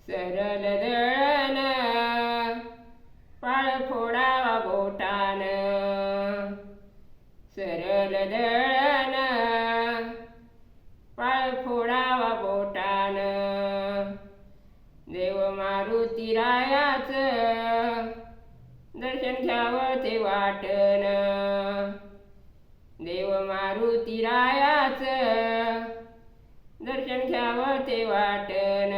सरल दळण पाळ फोडावा बोटान, सरल दळण पाळ फोडावा बोटान, देव मारुती रायाचं दर्शन घ्यावं ते वाटन, देव मारुती रायाचं दर्शन घ्यावं ते वाटन,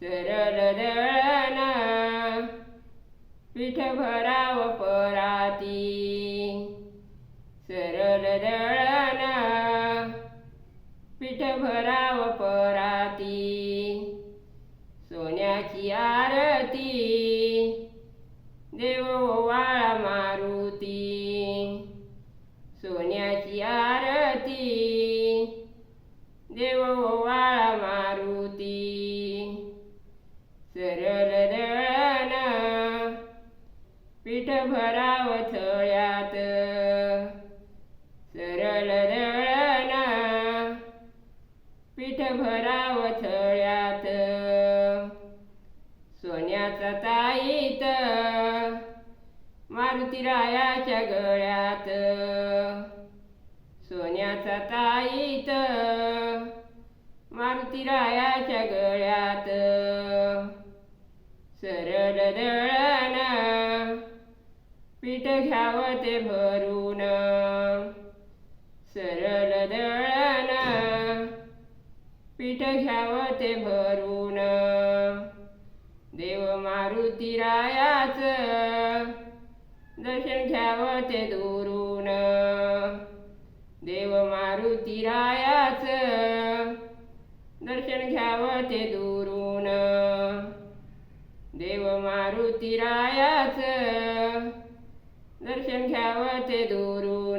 सरल दळण पीठ भराव पराती, सरल दळण पीठ भराव पराती, सोन्याची आरती देव ओवाळा मारुती, सोन्याची आरती देव ओवाळा मारुती, सरल दळण पीठ भराव थळ्यात, सरल दळण पीठ भराव थळ्यात, सोन्याचा ताईत मारुती रायाच्या गळ्यात, सोन्याचा ताईत मारुती रायाच्या गळ्यात, सरल दळण पीठ घ्यावं ते भरून, सरल दळण पीठ घ्यावं ते भरून, देव मारुती रायाचं दर्शन घ्यावं ते दुरून, देव मारुती रायाचं दर्शन घ्यावं ते दुरून, देव मारुती रायाचं दर्शन घ्यावं ते दुरून.